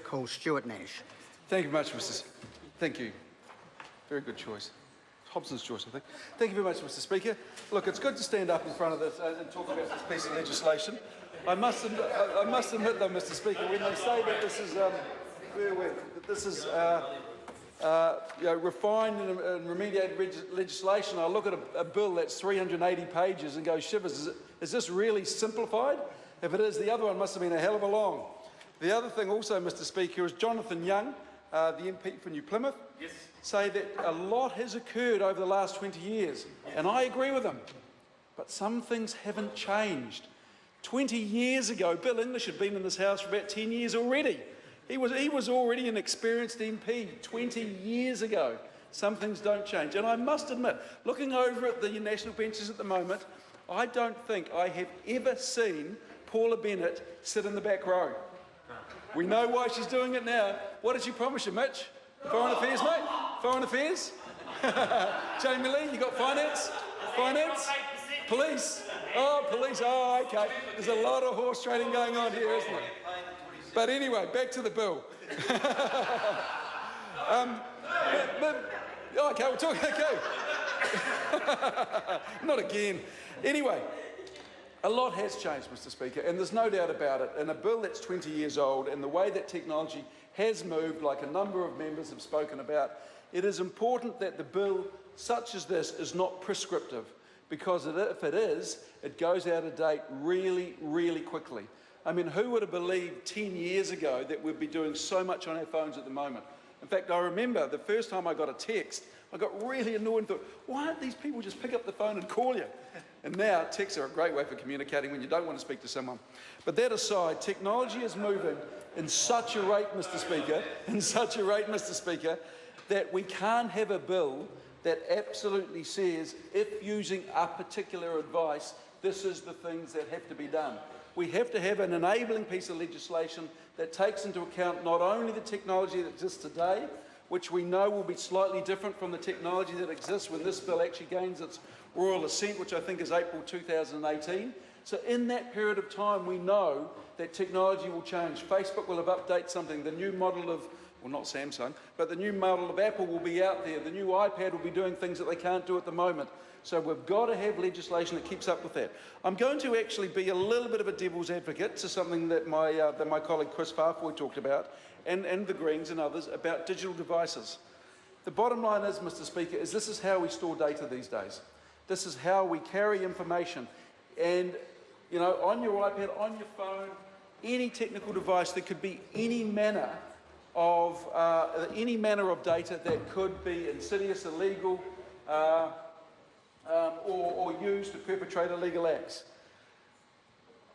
call Stuart Nash. Thank you very much, Mr. Thank you. Very good choice. Hobson's choice, I think. Thank you very much, Mr. Speaker. Look, it's good to stand up in front of this and talk about this piece of legislation. I must admit, though, Mr. Speaker, when they say that this is refined and remediated legislation, I look at a bill that's 380 pages and go, shivers, is this really simplified? If it is, the other one must have been a hell of a long. The other thing also, Mr. Speaker, is Jonathan Young, the MP for New Plymouth, say that a lot has occurred over the last 20 years, and I agree with him, but some things haven't changed. 20 years ago, Bill English had been in this House for about 10 years already. He was already an experienced MP 20 years ago. Some things don't change. And I must admit, looking over at the national benches at the moment, I don't think I have ever seen Paula Bennett sit in the back row. We know why she's doing it now. What did she promise you, Mitch? Foreign Affairs, mate? Foreign Affairs? Jamie Lee, you got finance? Finance? Police? Oh, police. Oh, okay. There's a lot of horse trading going on here, isn't it? But anyway, back to the bill. Okay, we'll talk. Okay. Not again. Anyway, a lot has changed, Mr. Speaker, and there's no doubt about it. And a bill that's 20 years old and the way that technology has moved, like a number of members have spoken about, it is important that the bill, such as this, is not prescriptive, because if it is, it goes out of date really, really quickly. I mean, who would have believed 10 years ago that we'd be doing so much on our phones at the moment? In fact, I remember the first time I got a text, I got really annoyed and thought, why don't these people just pick up the phone and call you? And now texts are a great way for communicating when you don't want to speak to someone. But that aside, technology is moving in such a rate, Mr. Speaker, that we can't have a bill that absolutely says, if using a particular advice, this is the things that have to be done. We have to have an enabling piece of legislation that takes into account not only the technology that exists today, which we know will be slightly different from the technology that exists when this bill actually gains its royal assent, which I think is April 2018. So in that period of time, we know that technology will change. Facebook will have updated something. The new model of, well, not Samsung, but the new model of Apple will be out there. The new iPad will be doing things that they can't do at the moment. So we've got to have legislation that keeps up with that. I'm going to actually be a little bit of a devil's advocate to something that my colleague Chris Farfoy talked about, and the Greens and others, about digital devices. The bottom line is, Mr. Speaker, is this is how we store data these days. This is how we carry information. And, you know, on your iPad, on your phone, any technical device, there could be any manner of data that could be insidious, illegal, or used to perpetrate illegal acts.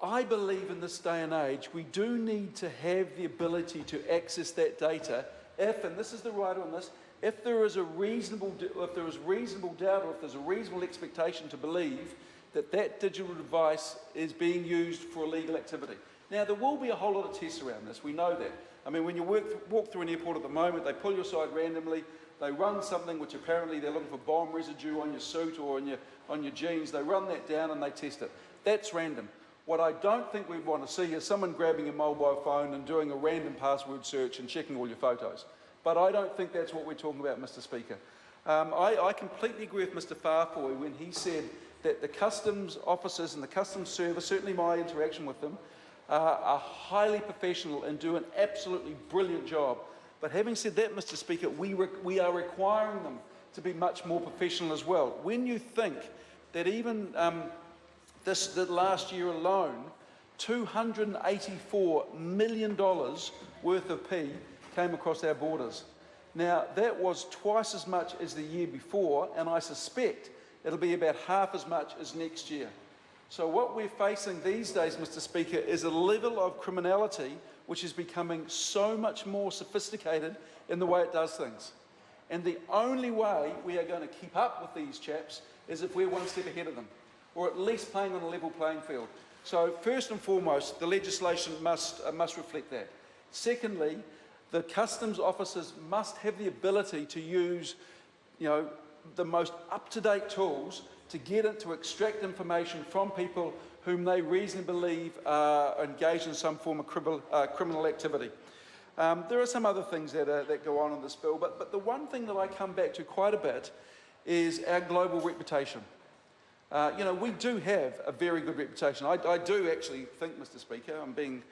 I believe in this day and age, we do need to have the ability to access that data if, and this is the right on this, if there is reasonable doubt or if there's a reasonable expectation to believe that that digital device is being used for illegal activity. Now, there will be a whole lot of tests around this, we know that. I mean, when you walk through an airport at the moment, they pull you aside randomly, they run something which apparently they're looking for bomb residue on your suit or on your jeans, they run that down and they test it. That's random. What I don't think we want to see is someone grabbing a mobile phone and doing a random password search and checking all your photos. But I don't think that's what we're talking about, Mr. Speaker. I completely agree with Mr. Farfoy when he said that the customs officers and the customs service, certainly my interaction with them, are highly professional and do an absolutely brilliant job. But having said that, Mr. Speaker, we are requiring them to be much more professional as well. When you think that even this last year alone, $284 million worth of P came across our borders. Now, that was twice as much as the year before, and I suspect it'll be about half as much as next year. So what we're facing these days, Mr. Speaker, is a level of criminality which is becoming so much more sophisticated in the way it does things. And the only way we are going to keep up with these chaps is if we're one step ahead of them, or at least playing on a level playing field. So first and foremost, the legislation must reflect that. Secondly, the customs officers must have the ability to use, the most up-to-date tools to extract information from people whom they reasonably believe are engaged in some form of criminal activity. There are some other things that go on in this bill, but the one thing that I come back to quite a bit is our global reputation. We do have a very good reputation. I do actually think, Mr. Speaker, I'm being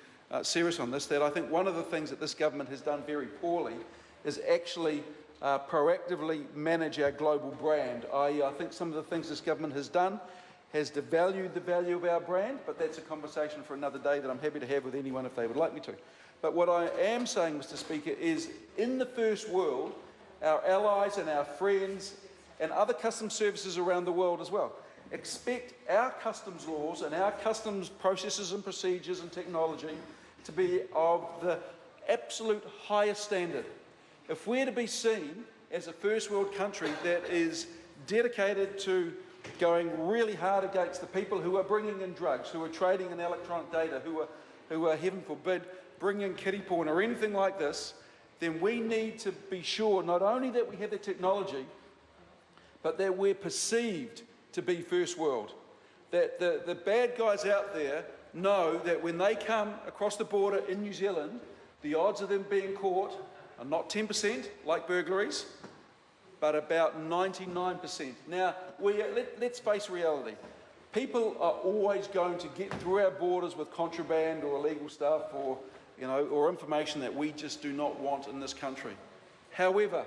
serious on this, that I think one of the things that this government has done very poorly is actually proactively manage our global brand. I think some of the things this government has done has devalued the value of our brand, but that's a conversation for another day that I'm happy to have with anyone if they would like me to. But what I am saying, Mr. Speaker, is in the first world, our allies and our friends and other customs services around the world as well expect our customs laws and our customs processes and procedures and technology to be of the absolute highest standard. If we're to be seen as a first world country that is dedicated to going really hard against the people who are bringing in drugs, who are trading in electronic data, who are, heaven forbid, bringing in kiddie porn or anything like this, then we need to be sure not only that we have the technology, but that we're perceived to be first world. That the bad guys out there know that when they come across the border in New Zealand, the odds of them being caught are not 10% like burglaries, but about 99%. Now, let's face reality. People are always going to get through our borders with contraband or illegal stuff or information that we just do not want in this country. However,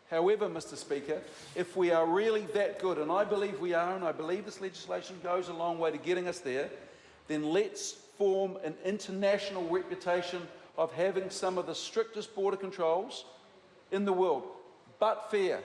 Mr. Speaker, if we are really that good, and I believe we are, and I believe this legislation goes a long way to getting us there, then let's form an international reputation of having some of the strictest border controls in the world, but fair.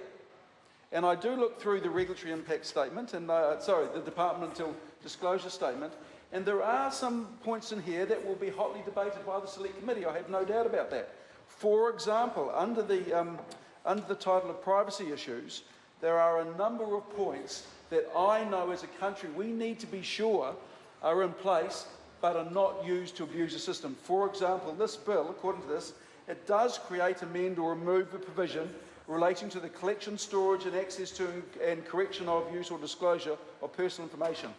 And I do look through the regulatory impact statement, and the departmental disclosure statement, and there are some points in here that will be hotly debated by the Select Committee. I have no doubt about that. For example, under the title of privacy issues, there are a number of points that I know as a country we need to be sure are in place but are not used to abuse the system. For example, this bill, according to this, it does create, amend or remove a provision relating to the collection, storage and access to and correction of, use or disclosure of personal information.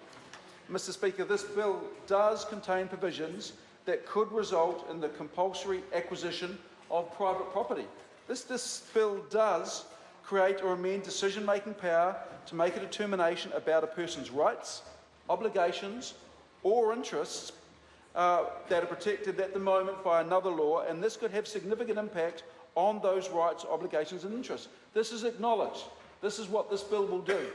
Mr. Speaker, this bill does contain provisions that could result in the compulsory acquisition of private property. This bill does create or amend decision-making power to make a determination about a person's rights, obligations or interests that are protected at the moment by another law, and this could have significant impact on those rights, obligations and interests. This is acknowledged. This is what this bill will do.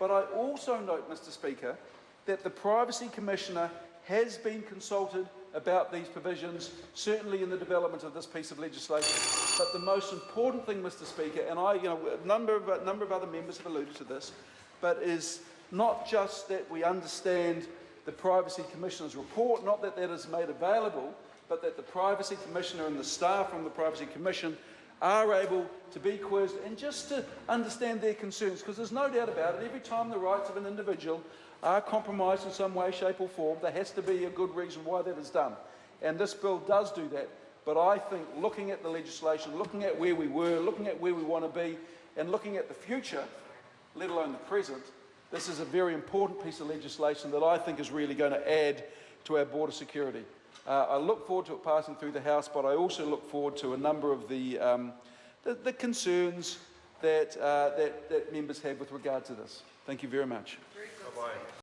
But I also note, Mr. Speaker, that the Privacy Commissioner has been consulted about these provisions, certainly in the development of this piece of legislation. But the most important thing, Mr. Speaker, and a number of other members have alluded to this, but is not just that we understand the Privacy Commissioner's report, not that that is made available, but that the Privacy Commissioner and the staff from the Privacy Commission are able to be quizzed and just to understand their concerns, because there's no doubt about it, every time the rights of an individual are compromised in some way, shape or form, there has to be a good reason why that is done. And this bill does do that. But I think looking at the legislation, looking at where we were, looking at where we want to be, and looking at the future, let alone the present, this is a very important piece of legislation that I think is really going to add to our border security. I look forward to it passing through the House, but I also look forward to a number of the concerns that members have with regard to this. Thank you very much. Bye-bye.